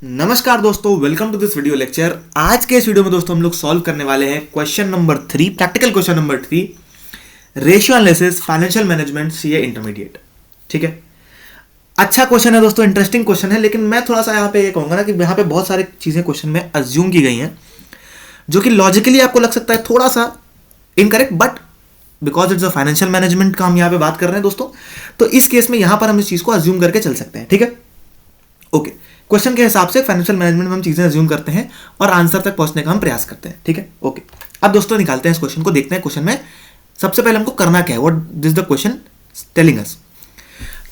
नमस्कार दोस्तों, welcome to this video lecture. आज के इस वीडियो में दोस्तों हम लोग सॉल्व करने वाले हैं question number 3, practical question number 3, ratio analysis financial management CA intermediate. ठीक है, अच्छा क्वेश्चन है दोस्तों, इंटरेस्टिंग क्वेश्चन है। लेकिन मैं थोड़ा सा यहाँ पे ये कहूँगा ना कि यहाँ पे बहुत सारी चीज़ें क्वेश्चन में अज्यूम की गई हैं जो कि लॉजिकली आपको लग सकता है थोड़ा सा incorrect, but because it's a financial management का हम यहाँ पे बात कर रहे हैं दोस्तों, तो इस केस में यहाँ पर हम इस चीज़ को अज्यूम करके चल सकते हैं। ठीक है, ओके। क्वेश्चन के हिसाब से फाइनेंशियल मैनेजमेंट में हम चीजें अज्यूम करते हैं और आंसर तक पहुंचने का हम प्रयास करते हैं। ठीक है, ओके। अब दोस्तों निकालते हैं इस क्वेश्चन को, देखते हैं क्वेश्चन में सबसे पहले हमको करना क्या है, what this the question telling us.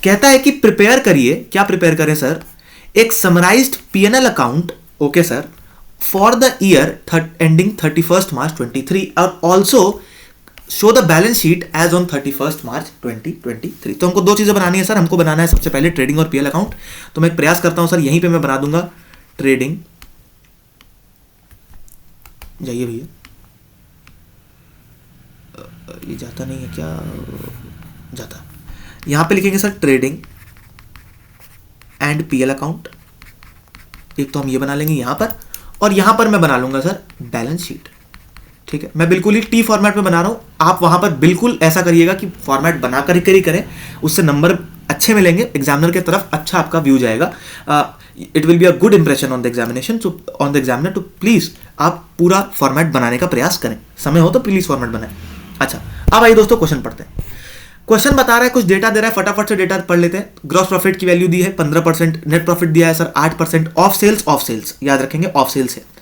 कहता है कि प्रिपेयर करिए, क्या प्रिपेयर करें सर, एक summarised PNL account, okay sir, for the year ending 31 March 23 और also show the balance sheet as on 31 March 2023। तो हमको दो चीजें बनानी है सर। हमको बनाना है सबसे पहले ट्रेडिंग और पीएल अकाउंट। तो मैं एक प्रयास करता हूं सर, यहीं पे मैं बना दूंगा ट्रेडिंग, जाइए भैया, ये जाता नहीं है क्या, जाता। यहां पे लिखेंगे sir trading and PL account. एक तो हम ये बना लेंगे यहां पर, और यहां पर मैं बना लूंगा सर बैलेंस शीट। ठीक है, मैं बिल्कुल ही टी फॉर्मेट में बना रहा हूं, आप वहां पर बिल्कुल ऐसा करिएगा कि फॉर्मेट बना कर ही करें, उससे नंबर अच्छे मिलेंगे, एग्जामिनर की तरफ अच्छा आपका व्यू जाएगा। It will be a good impression on the examination, on the examiner. तो प्लीज आप पूरा फॉर्मेट बनाने का प्रयास करें, समय हो तो प्लीज फॉर्मेट बनाएं। अच्छा, अब आइए दोस्तों क्वेश्चन पढ़ते हैं। क्वेश्चन बता रहा है, कुछ डेटा दे रहा है, फटाफट से डेटा पढ़ लेते हैं। ग्रॉस प्रॉफिट की वैल्यू दी है 15%, नेट प्रॉफिट दिया है सर 8%, ऑफ सेल्स याद रखेंगे, ऑफ सेल्स है।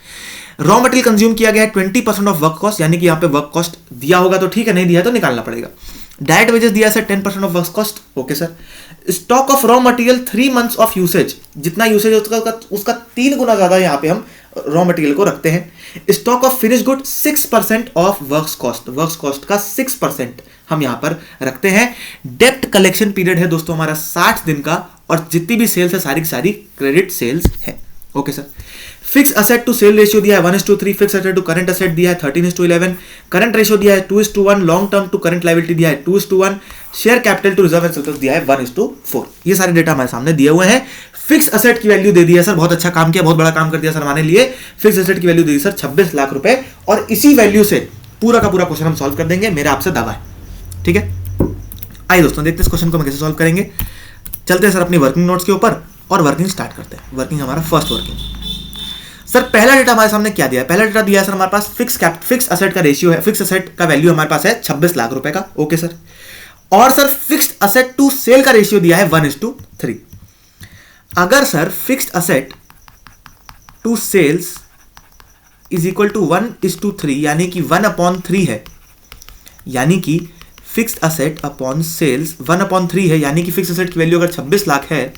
रॉ मटेरियल कंज्यूम किया गया है 20% ऑफ वर्क कॉस्ट, यानी कि यहाँ पे वर्क कॉस्ट दिया होगा तो ठीक है, नहीं दिया तो निकालना पड़ेगा। डायरेक्ट वेजेस दिया है 10% of work cost, okay sir. Stock of raw material 3 months of usage, जितना यूसेज है उसका 3 गुना ज्यादा यहाँ पे हम रॉ मटेरियल को रखते हैं। Stock of finish good 6% of work cost का 6% हम यहाँ पर रखते हैं। डेप्ट कलेक्शन पीरियड है दोस्तों हमारा 60 दिन का, और जितनी भी सेल्स है सारी की सारी क्रेडिट सेल्स है, okay sir. Fix asset to sale ratio दिया है 1:3, fix asset to current asset दिया है 13:11, करंट रेशियो दिया है 2:1, long term to current liability दिया है 2:1, share capital to reserve and surplus दिया है 1:4। ये सारे डेटा हमारे सामने दिए हुए हैं। फिक्स असेट की वैल्यू दे दी है सर, बहुत अच्छा काम किया, बहुत बड़ा काम कर दिया सर हमारे लिए। फिक्स असेट की वैल्यू दे दी सर 26 लाख रुपए, और इसी वैल्यू से पूरा का पूरा क्वेश्चन हम सॉल्व कर देंगे, मेरा आपसे दावा है। ठीक है, आइए दोस्तों देखते हैं इस क्वेश्चन को हम कैसे सॉल्व करेंगे। चलते हैं सर अपनी वर्किंग नोट्स के ऊपर और वर्किंग स्टार्ट करते हैं। वर्किंग हमारा फर्स्ट वर्किंग सर, पहला डेटा हमारे सामने क्या दिया है, पहला डेटा दिया है सर हमारे पास फिक्स असेट का रेशियो है, फिक्स असेट का वैल्यू हमारे पास है 26 लाख रुपए का, ओके सर। और sir fixed asset to sale का रेशियो दिया है 1:3। अगर sir fixed asset to sales is equal to 1:3, यानी कि 1/3 है, यानी कि फिक्स्ड असेट अपॉन सेल्स 1/3 है, यानी कि फिक्स्ड असेट की वैल्यू अगर 26 लाख है,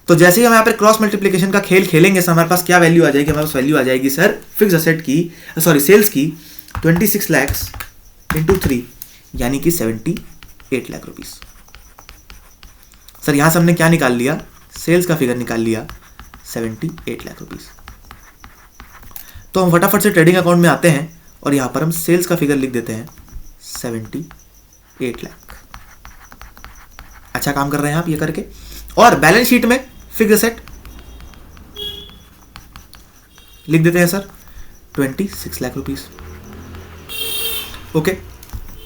तो जैसे ही हम यहाँ पर क्रॉस मल्टीप्लिकेशन का खेल खेलेंगे सर, हमारे पास क्या वैल्यू आ जाएगी, हमारे पास वैल्यू आ जाएगी सर फिक्स असेट की, सॉरी सेल्स की 26 लाख इंटू 3, यानी कि 78 लाख रुपीज। सर यहां से हमने क्या निकाल लिया, सेल्स का फिगर निकाल लिया 78 लाख रुपीज। तो हम फटाफट से ट्रेडिंग अकाउंट में आते हैं और यहां पर हम सेल्स का फिगर लिख देते हैं 78 लाख। अच्छा काम कर रहे हैं आप ये करके। और बैलेंस शीट में फिक्स असेट लिख देते हैं सर 26 लाख रुपीस, ओके।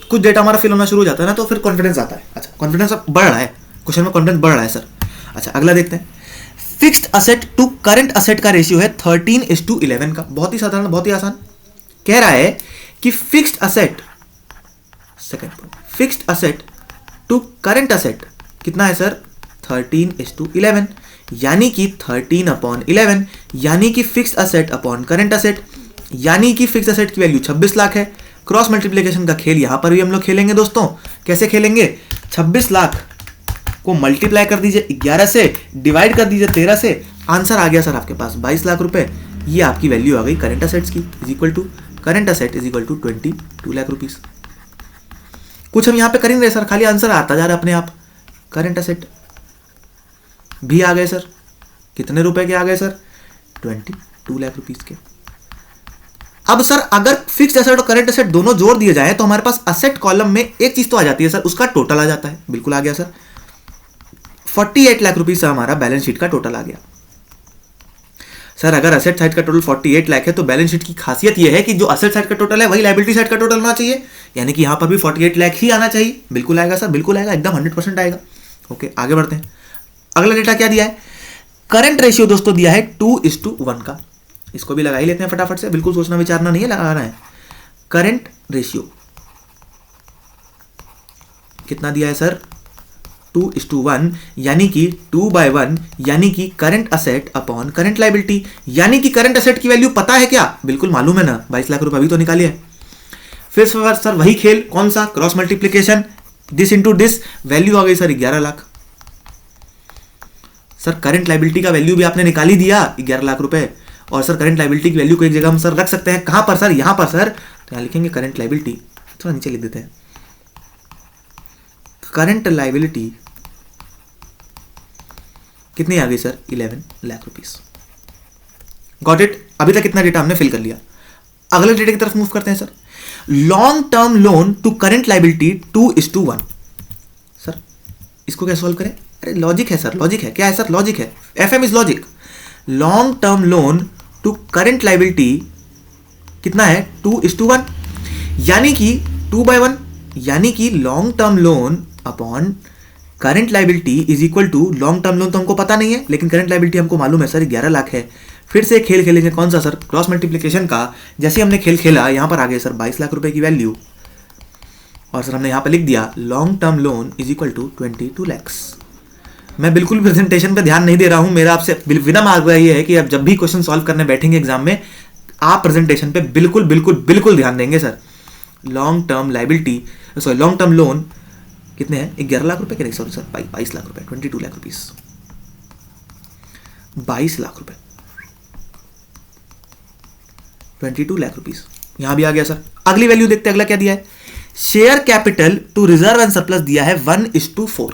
कुछ डेटा हमारा फिल होना शुरू हो जाता है ना, तो फिर कॉन्फिडेंस आता है। अच्छा, कॉन्फिडेंस अब बढ़ रहा है, क्वेश्चन में कॉन्फिडेंस बढ़ रहा है सर। अच्छा, अगला देखते हैं। Fixed asset to current asset का रेशियो है 13:11 का, बहुत ही साधारण, बहुत ही आसान। कह रहा है कि fixed asset, second point, fixed asset to current asset कितना है सर 13:11, यानी कि 13/11, यानी कि fixed asset upon current asset, यानी कि फिक्स्ड असेट की वैल्यू 26 लाख है। क्रॉस मल्टीप्लिकेशन का खेल यहां पर भी हम लोग खेलेंगे दोस्तों। कैसे खेलेंगे, 26 लाख को मल्टीप्लाई कर दीजिए 11 से, डिवाइड कर दीजिए 13 से, आंसर आ गया सर आपके पास 22 लाख रुपए। ये आपकी वैल्यू आ गई करंट असेट्स की, is equal to current asset is equal to 22 lakh rupees. कुछ हम यहां पे कर नहीं रहे सर, खाली आंसर आता जा रहा है अपने आप। करंट असेट भी आ गए सर, कितने रुपए के आ गए सर 22 लाख रुपीज के। अब सर अगर फिक्स्ड एसेट और करंट एसेट दोनों जोड़ दिए जाए तो हमारे पास असेट कॉलम में एक चीज तो आ जाती है सर, उसका टोटल आ जाता है। बिल्कुल आ गया सर, 48 लाख रुपीज से हमारा बैलेंस शीट का टोटल आ गया। सर अगर असेट साइड का टोटल 48 लाख है तो बैलेंस शीट की खासियत यह है कि जो असेट साइड का टोटल है वही लायबिलिटी साइड का टोटल होना चाहिए, यानी कि यहां पर भी 48 लाख ही आना चाहिए। बिल्कुल आएगा सर, बिल्कुल आएगा, एकदम 100% आएगा। ओके, आगे बढ़ते हैं। अगला डेटा क्या दिया है? करंट रेशियो दोस्तों दिया है 2:1 का। इसको भी लगा ही लेते हैं फटाफट से, बिल्कुल सोचना विचारना नहीं है, लगाना है। करंट रेशियो कितना दिया है सर? 2:1, यानी कि 2/1, यानी कि current asset upon current liability. यानी कि करंट असेट की वैल्यू पता है क्या? बिल्कुल मालूम है ना, 22 लाख रुपए अभी तो निकाले है। फिर सर वही खेल, कौन सा? Cross multiplication, this into this, value आ गई sir 11 lakh. Sir current liability का वैल्यू भी आपने निकाल ही दिया 11 लाख रुपए, और सर करंट लायबिलिटी की वैल्यू को एक जगह हम सर रख सकते हैं, कहां पर सर? यहां पर सर। तो यहां लिखेंगे करंट लायबिलिटी, थोड़ा नीचे लिख देते हैं, करंट लायबिलिटी कितनी आ गई sir? 11 lakh rupees. Got it? अभी तक कितना डेटा हमने फिल कर लिया। अगले डेटा की तरफ मूव करते हैं sir. Long term loan to current liability 2:1। Sir इसको क्या सॉल्व करें? अरे लॉजिक है सर, लॉजिक है। क्या है सर? लॉजिक है, FM is logic. Long term loan to current liability कितना है? 2:1, यानी कि 2/1, यानी कि long term loan upon current liability is equal to, long term loan तो हमको पता नहीं है लेकिन करंट लायबिलिटी हमको मालूम है सर 11 लाख है। फिर से खेल खेलेंगे, कौन सा सर? क्रॉस मल्टीप्लिकेशन का। जैसे हमने खेल खेला, यहां पर आ गए सर 22 लाख रुपए की वैल्यू, और सर हमने यहां पर लिख दिया long term loan is equal to 22 lakhs. मैं बिल्कुल प्रेजेंटेशन पे ध्यान नहीं दे रहा हूं, मेरा आपसे विनम्र आग्रह ये है कि अब जब भी क्वेश्चन सॉल्व करने बैठेंगे एग्जाम में, आप प्रेजेंटेशन पे बिल्कुल बिल्कुल बिल्कुल ध्यान देंगे sir. Long term liability, sorry long term loan कितने हैं? 11 लाख रुपए के नहीं, सॉरी सर 22 लाख रुपए, 22 लाख रुपीस, 22 लाख रुपए, 22 लाख रुपीस यहां भी आ गया सर। अगली वैल्यू देखते हैं, अगला क्या दिया है? Share capital to reserve and surplus दिया है 1:4।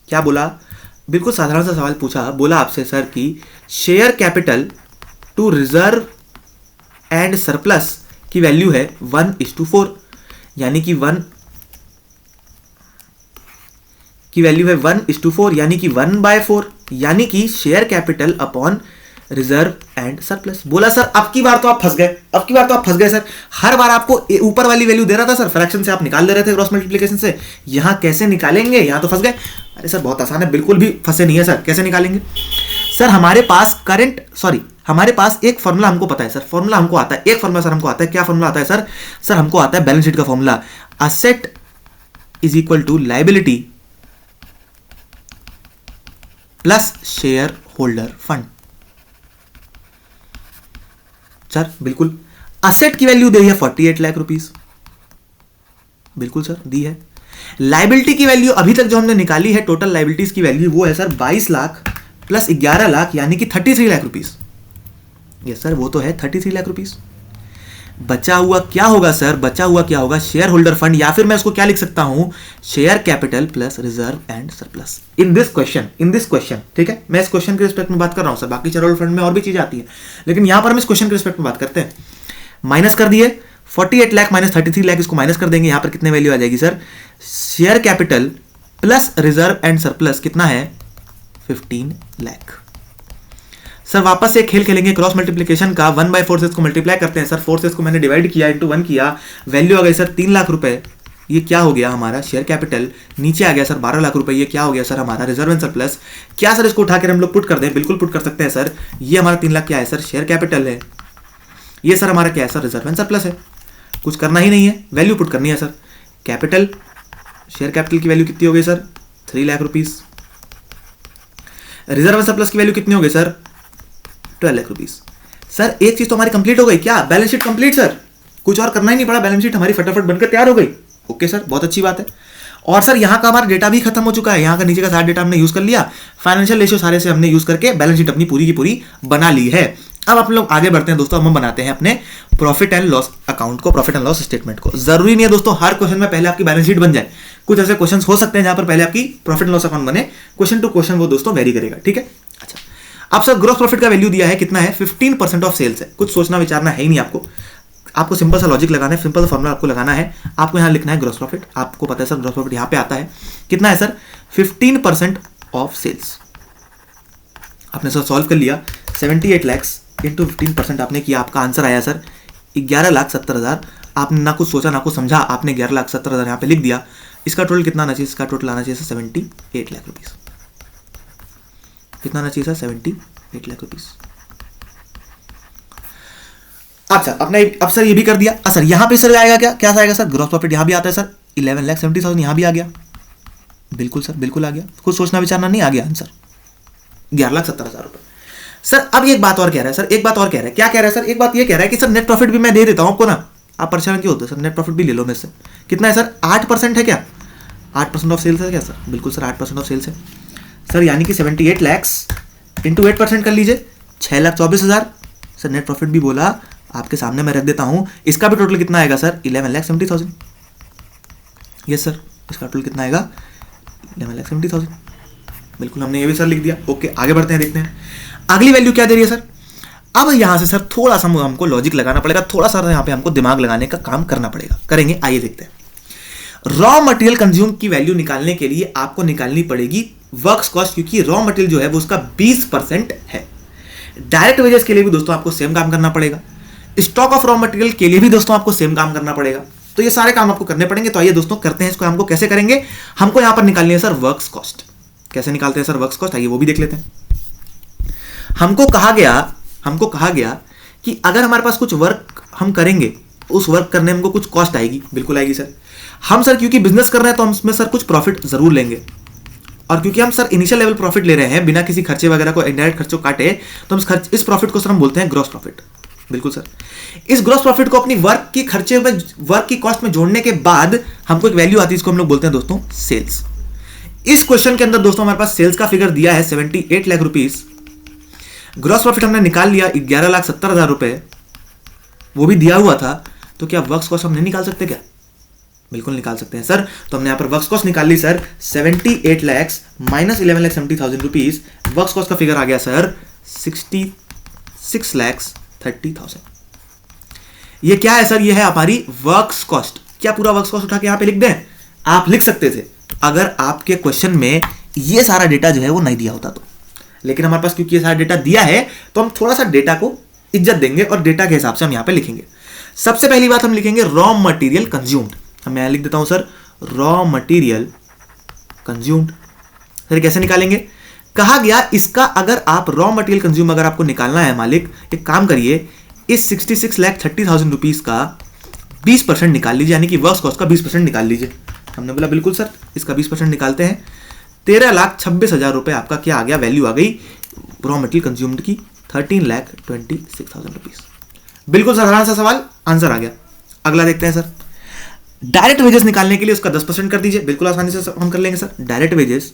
क्या बोला? बिल्कुल साधारण सा सवाल पूछा, बोला आपसे सर कि share capital to reserve and surplus की वैल्यू है 1:4, यानी कि 1 की वैल्यू है 1:4, यानी कि 1/4, यानी कि share capital upon reserve and surplus. बोला सर अब की बार तो आप फंस गए, अब की बार तो आप फंस गए सर। हर बार आपको ऊपर वाली वैल्यू दे रहा था सर, फ्रैक्शन से आप निकाल ले रहे थे क्रॉस मल्टीप्लिकेशन से, यहां कैसे निकालेंगे? यहां तो फंस गए। अरे सर बहुत आसान है, बिल्कुल भी फंसे नहीं है सर। कैसे निकालेंगे सर? हमारे पास हमारे पास एक फॉर्मूला हमको पता है सर, फॉर्मूला हमको आता है, एक फॉर्मूला सर हमको आता है। क्या फॉर्मूला आता है सर? सर हमको आता है बैलेंस शीट का formula, asset is equal to liability plus shareholder fund. Sir बिल्कुल, असेट की वैल्यू दी है 48 लाख रुपीस, बिल्कुल सर दी है। लायबिलिटी की वैल्यू अभी तक जो हमने निकाली है, टोटल लायबिलिटीज की वैल्यू वो है सर 22 लाख प्लस 11 लाख, यानी कि 33 लाख रुपीस। यस सर वो तो है 33 लाख रुपीस। बचा हुआ क्या होगा सर? बचा हुआ क्या होगा? शेयर होल्डर फंड, या फिर मैं इसको क्या लिख सकता हूं? Share capital plus reserve and surplus in this question. ठीक है, मैं इस क्वेश्चन के रिस्पेक्ट में बात कर रहा हूं सर, बाकी शेयर होल्डर फंड में और भी चीजें आती हैं, लेकिन यहां पर हम इस क्वेश्चन के रिस्पेक्ट में बात करते हैं। माइनस कर दिए 48 लाख माइनस 33 लाख, इसको माइनस कर देंगे, यहां पर कितने वैल्यू आ जाएगी sir? Share capital plus reserve and surplus कितना है? 15 लाख। सर वापस से खेल खेलेंगे क्रॉस मल्टीप्लिकेशन का, 1/4 से इसको मल्टीप्लाई करते हैं सर, 4 से इसको मैंने डिवाइड किया, इंटू 1 किया, वैल्यू आ गई सर 3 लाख रुपए। ये क्या हो गया हमारा? Share capital. नीचे आ गया सर 12 लाख रुपए, ये क्या हो गया सर? हमारा रिजर्व एंड सरप्लस। क्या सर इसको उठाकर हम लोग पुट कर दें? बिल्कुल पुट कर सकते हैं सर। ये हमारा 3 लाख क्या है सर? शेयर कैपिटल है। ये सर हमारा क्या है सर? रिजर्व एंड सरप्लस है। कुछ करना ही नहीं है, वैल्यू पुट करनी है सर। कैपिटल, शेयर कैपिटल की वैल्यू कितनी हो गई sir? 3 lakh rupees. Reserve and surplus की वैल्यू कितनी हो गई सर? 12 लाख रुपीस। सर एक चीज तो हमारी कंप्लीट हो गई, क्या? बैलेंस शीट कंप्लीट सर, कुछ और करना ही नहीं पड़ा, बैलेंस शीट हमारी फटाफट बनकर तैयार हो गई। ओके सर, बहुत अच्छी बात है। और सर यहाँ का हमारा डेटा भी खत्म हो चुका है, यहाँ का नीचे का सारा डेटा हमने यूज कर लिया, फाइनेंशियल रेशियो सारे से हमने यूज करके बैलेंस शीट अपनी पूरी की पूरी बना ली है। अब आप लोग आगे बढ़ते हैं दोस्तों, हम बनाते हैं अपने प्रॉफिट एंड लॉस अकाउंट को, प्रॉफिट एंड लॉस स्टेटमेंट को। जरूरी नहीं है दोस्तों हर क्वेश्चन में पहले आपकी बैलेंस शीट बन जाए, कुछ ऐसे क्वेश्चन हो सकते हैं जहां पर पहले आपकी प्रॉफिट एंड लॉस अकाउंट बने, क्वेश्चन टू क्वेश्चन वो दोस्तों वेरी करेगा। ठीक है, अच्छा अब सर ग्रोस प्रॉफिट का वैल्यू दिया है कितना है? 15% ऑफ सेल्स है। कुछ सोचना विचारना है ही नहीं आपको सिंपल सा लॉजिक लगाना है, सिंपल सा फॉर्मूला आपको लगाना है। आपको यहां लिखना है ग्रोस प्रॉफिट, आपको पता है सर ग्रोस प्रॉफिट यहां पे आता है कितना है सर? 15% of sales. आपने सर सॉल्व कर लिया, 78 लाख इंटू 15% आपने किया, आपका आंसर आया सर 11,70,000। आपने ना कुछ सोचा ना कुछ समझा, आपने 11,70,000 यहाँ पे लिख दिया। इसका टोटल कितना आना चाहिए? इसका टोटल आना चाहिए सर 78 लाख रुपीज़। कितना आना चाहिए सर? 78 लाख रुपीज़। अच्छा, अपने अब सर ये भी कर दिया। सर यहाँ पे सर आएगा क्या? क्या आएगा सर? ग्रॉस प्रॉफिट यहाँ भी आता है सर 11,70,000, यहाँ भी आ गया। बिल्कुल सर, बिल्कुल आ गया, कुछ सोचना विचारना नहीं, आ गया आंसर 11,70,000 रुपये। सर अब एक बात और कह रहा है सर, एक बात और कह रहा है। क्या कह रहा है सर? एक बात ये कह रहा है कि सर नेट प्रॉफिट भी मैं दे देता हूँ आपको ना, आप परेशान क्यों होते हैं सर? नेट प्रॉफिट भी ले लो मेरे से। कितना है सर? 8% है क्या? 8% ऑफ सेल्स है क्या सर? बिल्कुल सर 8% ऑफ सेल्स है सर, यानी कि 78 लाख इंटू 8% कर लीजिए, 6,24,000। सर नेट प्रॉफिट भी बोला, आपके सामने मैं रख देता हूँ। इसका भी टोटल कितना आएगा सर? 11,70,000। यस सर, इसका टोटल कितना आएगा? 11,70,000। बिल्कुल, हमने ये भी सर लिख दिया। ओके, आगे बढ़ते हैं, देखते हैं अगली वैल्यू क्या दे रही है सर। अब यहां से सर थोड़ा सा हमको लॉजिक लगाना पड़ेगा, थोड़ा सा यहां पे हमको दिमाग लगाने का काम करना पड़ेगा। करेंगे, आइए देखते हैं। रॉ मटेरियल कंज्यूम की वैल्यू निकालने के लिए आपको निकालनी पड़ेगी वर्क्स कॉस्ट, क्योंकि रॉ मटेरियल जो है वो उसका 20% है। डायरेक्ट वेजेस के लिए भी दोस्तों आपको सेम काम करना पड़ेगा, स्टॉक ऑफ रॉ मटेरियल के लिए भी दोस्तों आपको सेम काम करना पड़ेगा। तो ये सारे काम आपको करने पड़ेंगे। तो आइए दोस्तों करते हैं इसको। हमको कैसे करेंगे? हमको यहां पर निकालनी है सर वर्क्स कॉस्ट। कैसे निकालते हैं सर वर्क्स कॉस्ट? आइए वो भी देख लेते हैं। हमको कहा गया कि अगर हमारे पास कुछ वर्क हम करेंगे, उस वर्क करने में हमको कुछ कॉस्ट आएगी। बिल्कुल आएगी सर। हम सर क्योंकि बिजनेस कर रहे हैं तो हम इसमें सर कुछ प्रॉफिट जरूर लेंगे, और क्योंकि हम सर इनिशियल लेवल प्रॉफिट ले रहे हैं बिना किसी खर्चे वगैरह को, इनडायरेक्ट खर्चों काटे, तो हम इस प्रॉफिट को सर हम बोलते हैं ग्रॉस प्रॉफिट। बिल्कुल सर, इस ग्रॉस प्रॉफिट को अपनी वर्क की खर्चे में, वर्क की कॉस्ट में जोड़ने के बाद हमको एक वैल्यू आती है, इसको हम लोग बोलते हैं दोस्तों सेल्स। इस क्वेश्चन के अंदर दोस्तों हमारे पास सेल्स का फिगर दिया है 78 लाख रुपीज। ग्रॉस प्रॉफिट हमने निकाल लिया 11,70,000 रुपए, वो भी दिया हुआ था। तो क्या वर्क्स कॉस्ट हम नहीं निकाल सकते क्या? बिल्कुल निकाल सकते हैं सर। तो हमने यहां पर वर्क्स कॉस्ट निकाल ली sir 78 lakh minus 11,70,000 rupees. Works cost का फिगर आ गया सर 66,30,000। ये क्या है सर? ये है हमारी वर्क्स कॉस्ट। क्या पूरा वर्क्स कॉस्ट उठा के यहां पे लिख दें? आप लिख सकते थे अगर आपके क्वेश्चन में ये सारा डेटा जो है वो नहीं दिया होता तो, लेकिन हमारे पास क्योंकि ये सारा डेटा दिया है तो हम थोड़ा सा डेटा को इज्जत देंगे और डेटा के हिसाब से हम यहां पे लिखेंगे। सबसे पहली बात हम लिखेंगे रॉ मटेरियल कंज्यूम्ड। मैं यहां लिख देता हूं sir raw material consumed. Sir कैसे निकालेंगे? कहा गया इसका अगर आप रॉ मटेरियल कंज्यूम अगर आपको निकालना है मालिक, एक काम करिए, इस 66,30,000 रुपीज का 20% निकाल लीजिए, यानी कि वर्क्स कॉस्ट का 20% निकाल लीजिए। हमने बोला बिल्कुल सर, इसका 20% निकालते हैं। 13,26,000 रुपए आपका क्या आ गया? वैल्यू आ गई रॉ मटेरियल कंज्यूम्ड की 13,26,000 रुपीज। बिल्कुल सर, आसान सा सवाल, आंसर आ गया। अगला देखते हैं सर। डायरेक्ट वेजेस निकालने के लिए उसका 10% कर दीजिए। बिल्कुल आसानी से हम कर लेंगे सर। डायरेक्ट वेजेस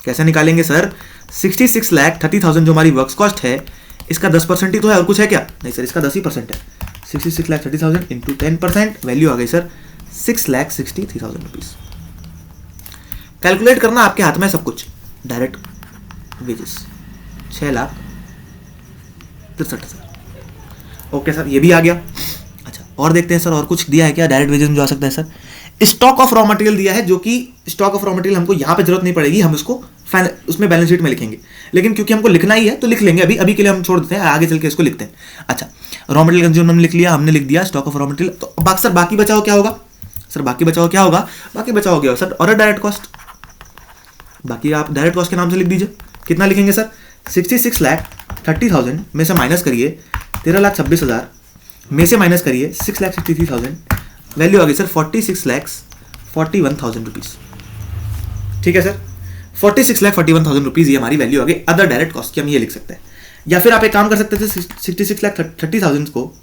कैसे निकालेंगे सर? 66,30,000 जो हमारी वर्क्स कॉस्ट है, इसका 10% ही तो है, और कुछ है क्या? नहीं सर, इसका 10% है। 66,30,000 इंटू 10%, वैल्यू आ गई सर 6,63,000 रुपीज। कैलकुलेट करना आपके हाथ में सब कुछ। Direct wages 6,63,000। ओके सर, ये भी आ गया। अच्छा, और देखते हैं सर और कुछ दिया है क्या डायरेक्ट वेजेस में जो आ सकता है sir? Stock of raw material दिया है, जो कि स्टॉक ऑफ रॉ मटेरियल हमको यहां पे जरूरत नहीं पड़ेगी, हम इसको उसमें बैलेंस शीट में लिखेंगे, लेकिन क्योंकि हमको लिखना ही है तो लिख लेंगे। अभी के लिए हम छोड़ देते हैं, आगे चल के इसको लिखते हैं। अच्छा, रॉ मटेरियल कंज्यूम हमने लिख लिया, हमने लिख दिया स्टॉक ऑफ रॉ मटेरियल। तो सर बाकी बचाओ क्या होगा? सर बाकी बचाओ क्या होगा? बाकी बचाओ क्या होगा सर? और डायरेक्ट कॉस्ट। बाकी आप डायरेक्ट कॉस्ट के नाम से लिख दीजिए। कितना लिखेंगे सर? 66,30,000 में से माइनस करिए 13,26,000 में से माइनस करिए 6,63,000, वैल्यू आ गई सर 46,41,000 रुपीज। ठीक है सर, 46,41,000 रुपीज ये हमारी वैल्यू आ गई अदर डायरेक्ट कॉस्ट की। हम ये लिख सकते हैं, या फिर आप एक काम कर सकते थे 66,30,000 को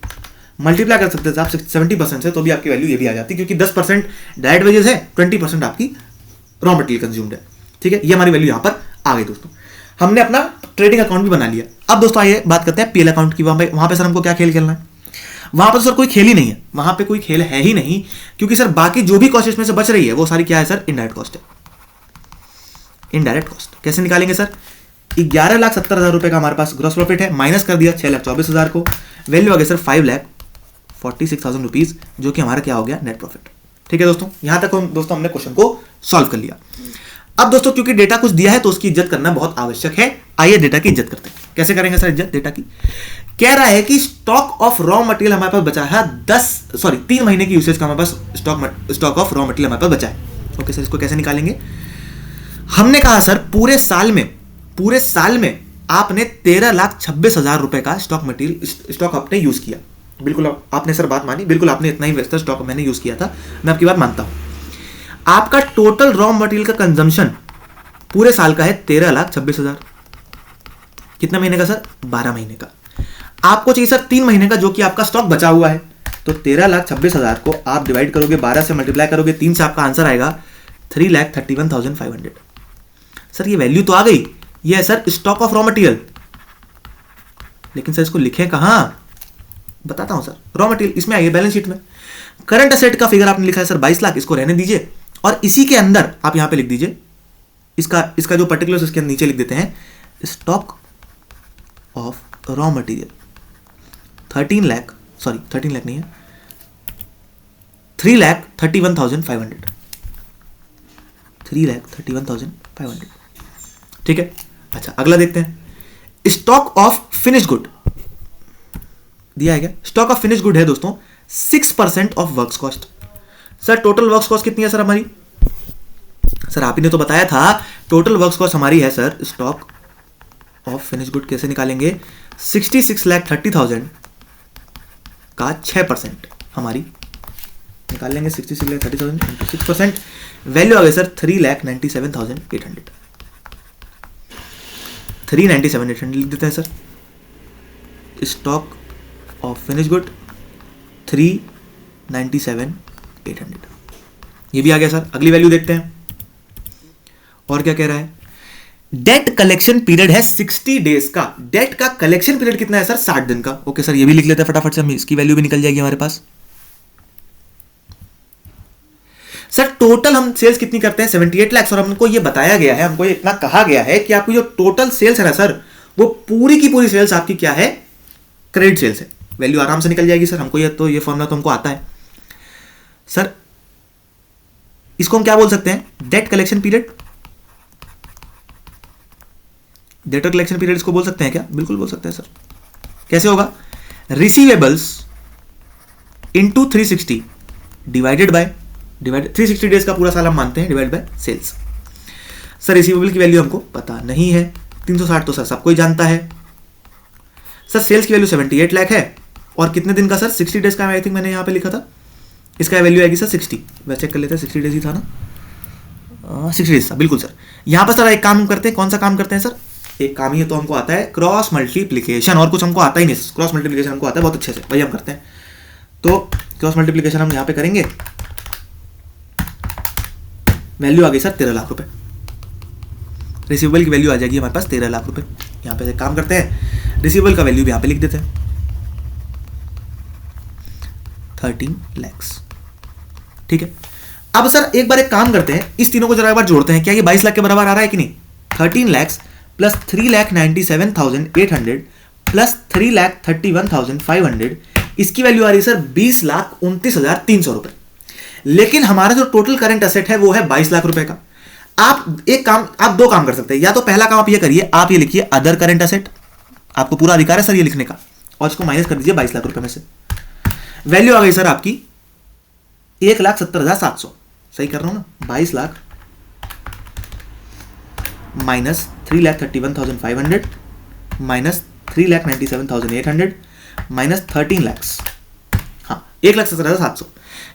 मल्टीप्लाई कर सकते थे आप 70% से, तो भी आपकी वैल्यू ये भी आ जाती, क्योंकि 10% डायरेक्ट वेजेस है, 20% आपकी रॉ मटेरियल कंज्यूम्ड है। ठीक है, ये हमारी वैल्यू यहां पर आ गई दोस्तों। हमने अपना ट्रेडिंग अकाउंट भी बना लिया। अब दोस्तों आइए बात करते हैं पीएल अकाउंट की। वहां पे सर हमको क्या खेल खेलना है? वहां पर सर कोई खेल ही नहीं है, वहां पे कोई खेल है ही नहीं, क्योंकि सर बाकी जो भी कॉस्ट इसमें से बच रही है वो सारी क्या है सर? इनडायरेक्ट कॉस्ट है। इनडायरेक्ट कॉस्ट कैसे निकालेंगे सर? 11,70,000 रुपए का हमारे पास ग्रॉस प्रॉफिट है, माइनस कर दिया 6,24,000 को, वैल्यू आ गई सर 5,46,000 रुपीज, जो कि हमारा क्या हो गया? Net profit. ठीक है दोस्तों, यहां तक दोस्तों हमने क्वेश्चन को सॉल्व कर लिया। अब दोस्तों क्योंकि डेटा कुछ दिया है तो उसकी इज्जत करना बहुत आवश्यक है। आइए डेटा की इज्जत करते हैं। कैसे करेंगे सर इज्जत डेटा की? कह रहा है कि स्टॉक ऑफ रॉ मटेरियल हमारे पास बचा है 3 महीने की यूसेज का हमारे पास स्टॉक ऑफ रॉ मटेरियल हमारे पास बचा है। ओके सर, इसको कैसे निकालेंगे? हमने कहा सर पूरे साल में आपने 13,26,000 रुपए का स्टॉक आपने यूज किया। बिल्कुल आपने सर बात मानी, बिल्कुल आपने इतना ही व्यस्त स्टॉक मैंने यूज किया था, मैं आपकी बात मानता हूं। आपका टोटल रॉ मटेरियल का कंजम्पशन पूरे साल का है 13,26,000। कितना महीने का सर? 12 महीने का। आपको चाहिए सर 3 महीने का, जो कि आपका स्टॉक बचा हुआ है। तो 13,26,000 को आप डिवाइड करोगे 12 से, मल्टीप्लाई करोगे 3 से, आपका आंसर आएगा 3,31,500। सर ये वैल्यू तो आ गई, ये है sir stock of raw material. लेकिन सर इसको लिखें कहां? बताता हूं सर। रॉ मटेरियल इसमें आइए बैलेंस शीट में। करंट असेट का फिगर आपने लिखा है सर 22 लाख, इसको रहने दीजिए और इसी के अंदर आप यहां पे लिख दीजिए इसका जो पर्टिकुलर इसके नीचे लिख देते हैं stock of raw material 13 lakh नहीं है, 3,31,500। 3,31,500। ठीक है। अच्छा अगला देखते हैं। स्टॉक ऑफ फिनिश गुड दिया है क्या? स्टॉक ऑफ फिनिश गुड है दोस्तों 6% of works cost. Sir total works cost कितनी है सर हमारी? सर आप ही ने तो बताया था टोटल वर्क्स कॉस्ट हमारी है sir stock of finish good. कैसे निकालेंगे? 66,30,000 का 6% हमारी निकाल लेंगे। 66,30,000 इंटू 6%, वैल्यू आ गई सर 3,97,800। 3,97,800 लिख देते हैं sir. Stock of finish good 3,97,800, ये भी आ गया सर। अगली वैल्यू देखते हैं और क्या कह रहा है। डेट कलेक्शन पीरियड है 60 डेज का। डेट का कलेक्शन पीरियड कितना है सर? 60 दिन का। ओके सर, ये भी लिख लेते हैं फटाफट से, हम इसकी वैल्यू भी निकल जाएगी हमारे पास। सर टोटल हम सेल्स कितनी करते हैं? 78 लाख। और हमको ये बताया गया है, हमको ये इतना कहा गया है कि आपकी जो टोटल सेल्स है ना सर, वो पूरी की पूरी सेल्स आपकी क्या है? क्रेडिट सेल्स है। वैल्यू आराम से निकल जाएगी सर। हमको ये फॉर्मूला तो हमको आता है सर। इसको हम क्या बोल सकते हैं? Debt collection period. Debtor collection period इसको बोल सकते हैं क्या? बिल्कुल बोल सकते हैं सर। कैसे होगा? रिसीवेबल्स इंटू 360 डिवाइडेड 360 डेज का पूरा साल हम मानते हैं, divide by sales. Sir receivable की वैल्यू हमको पता नहीं है, 360 तो सर सबको ही जानता है। सर सेल्स की वैल्यू 78 लाख है और कितने दिन का सर? 60 डेज का। आई थिंक मैंने यहां पे लिखा था। इसका वैल्यू आएगी सर 60। वैसे चेक कर लेते हैं, 60 डेज ही था ना? 60 डेज था बिल्कुल सर। यहां पर सर एक काम करते हैं। कौन सा काम करते हैं सर? एक काम ही तो हमको आता है क्रॉस मल्टीप्लीकेशन, और कुछ हमको आता ही नहीं। क्रॉस मल्टीप्लीकेशन हमको आता है बहुत अच्छे से, वही हम करते हैं। तो क्रॉस मल्टीप्लीकेशन हम यहां पे करेंगे। वैल्यू आ गई सर 13 लाख रुपए। रिसीवेबल की वैल्यू आ जाएगी हमारे पास 13 लाख रुपए। यहां पे काम करते हैं, रिसीवेबल का वैल्यू भी यहां पे लिख देते हैं 13 lakhs। ठीक है। अब सर एक बार एक काम करते हैं, इस तीनों को जरा एक बार जोड़ते हैं। क्या ये 22 लाख के बराबर आ रहा है कि नहीं? 13 lakhs प्लस 3,97,800 प्लस 3,31,500, इसकी वैल्यू आ रही है सर 20,29,300 रुपए। लेकिन हमारा जो टोटल करंट एसेट है वो है 22 लाख रुपए का। आप दो काम कर सकते हैं। या तो पहला काम आप ये करिए, आप ये लिखिए अदर करंट एसेट, आपको पूरा अधिकार है सर ये लिखने का, और इसको माइनस कर दीजिए 22 लाख रुपए में से। वैल्यू आ गई सर आपकी 1,70,700। सही कर रहा हूं ना? 22 lakh minus 3,31,500 minus 3,97,800 minus 13 lakhs, हाँ 1,70,700।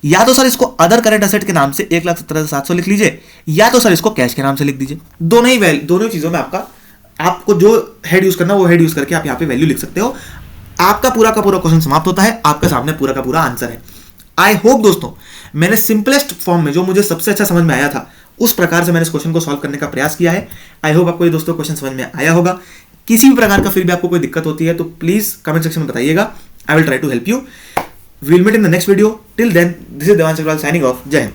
या तो सर इसको अदर करंट एसेट के नाम से 1,70,700 लिख लीजिए, या तो सर इसको कैश के नाम से लिख दीजिए। दोनों चीजों में आपको जो हेड यूज करना वो हेड यूज करके आप यहां पे वैल्यू लिख सकते हो। आपका पूरा का पूरा क्वेश्चन समाप्त होता है, आपके सामने पूरा का पूरा आंसर है। आई होप दोस्तों मैंने सिंपलेस्ट फॉर्म में जो मुझे सबसे अच्छा समझ में आया था उस प्रकार से मैंने इस क्वेश्चन को सॉल्व करने का प्रयास किया है। आई होप आपको ये दोस्तों क्वेश्चन समझ में आया होगा। किसी भी प्रकार का फिर भी आपको कोई दिक्कत होती है तो प्लीज कमेंट सेक्शन में बताइएगा। I will try to help you. We will meet in the next video. Till then this is Devansh Agarwal signing off. जय हिंद।